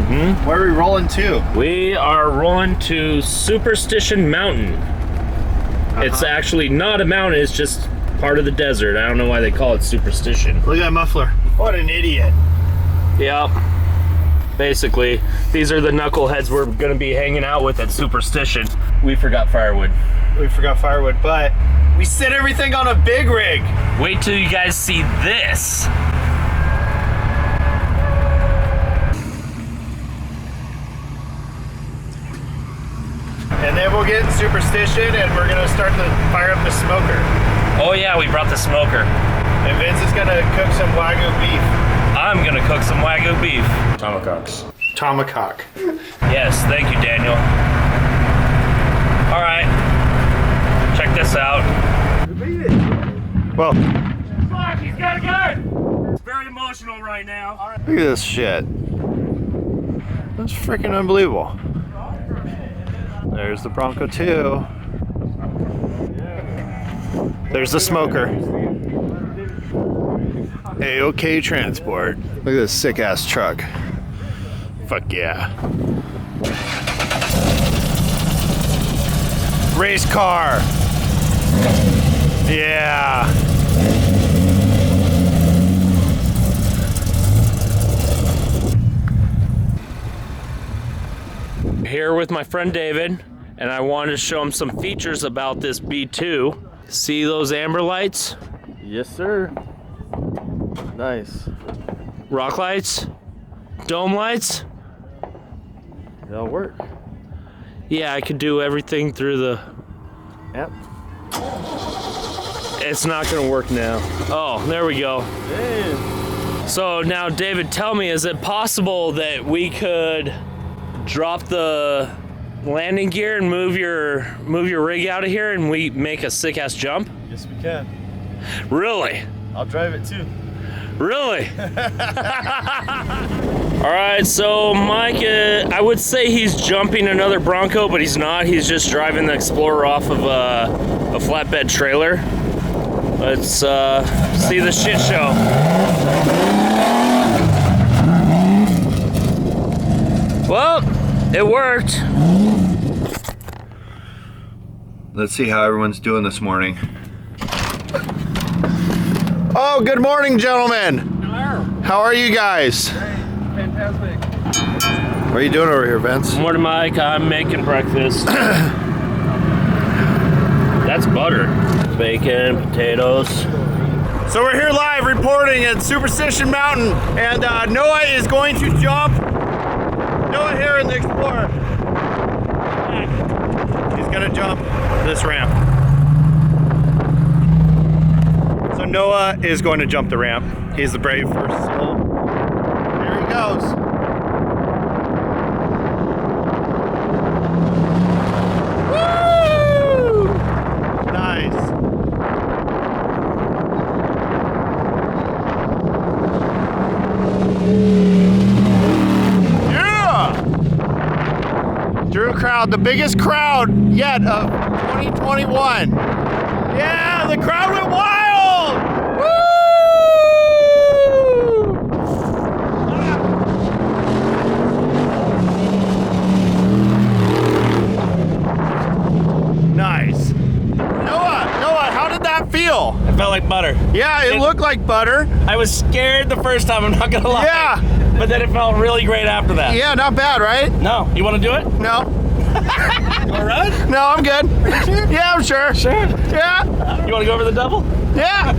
Mm-hmm. Where are we rolling to? We are rolling to Superstition Mountain. It's actually not a mountain, it's just part of the desert. I don't know why they call it Superstition. Look at that muffler. What an idiot. Yep. Basically, these are the knuckleheads we're gonna be hanging out with at Superstition. We forgot firewood. We forgot firewood, but we set everything on a big rig. Wait till you guys see this. And then we'll get in Superstition and we're gonna start to fire up the smoker. Oh yeah, we brought the smoker. And Vince is gonna cook some Wagyu beef. I'm gonna cook some Wagyu beef. Tomahawks. Tomahawk. Yes, thank you, Daniel. All right, check this out. Well, Fuck, he's got a gun! It's very emotional right now. All right. look at this shit. That's freaking unbelievable. There's the Bronco II. There's the smoker. A-OK Transport. Look at this sick ass truck. Fuck yeah. Race car. Yeah. Here with my friend David, and I wanted to show him some features about this B2. See those amber lights? Yes, sir. Nice. Rock lights? Dome lights? That'll work. Yeah, I could do everything through the... Yep. It's not gonna work now. Oh, there we go. Damn. So now, David, tell me, is it possible that we could drop the landing gear and move your rig out of here and we make a sick-ass jump? Yes, we can. Really? I'll drive it too. Really? All right, so Mike, I would say he's jumping another Bronco, but he's not. He's just driving the Explorer off of a flatbed trailer. Let's see the shit show. Well, it worked. Let's see how everyone's doing this morning. Oh, good morning, gentlemen. Hello. How are you guys? Great. Fantastic. What are you doing over here, Vince? Morning, Mike. I'm making breakfast. That's butter. Bacon, potatoes. So we're here live reporting at Superstition Mountain, and Noah is going to jump. Noah here in the Explorer. He's gonna jump this ramp. So Noah is going to jump the ramp. He's the brave first soul. Here he goes. Woo! Nice. Yeah! Drew crowd, the biggest crowd yet of 2021. Yeah, the crowd went wild! Woo! Nice. Noah, how did that feel? It felt like butter. Yeah, it looked like butter. I was scared the first time, I'm not gonna lie. Yeah. But then it felt really great after that. Yeah, not bad, right? No, you wanna do it? No. You wanna run? No, I'm good. Yeah, I'm sure. Sure. Yeah. You wanna go over the double? Yeah.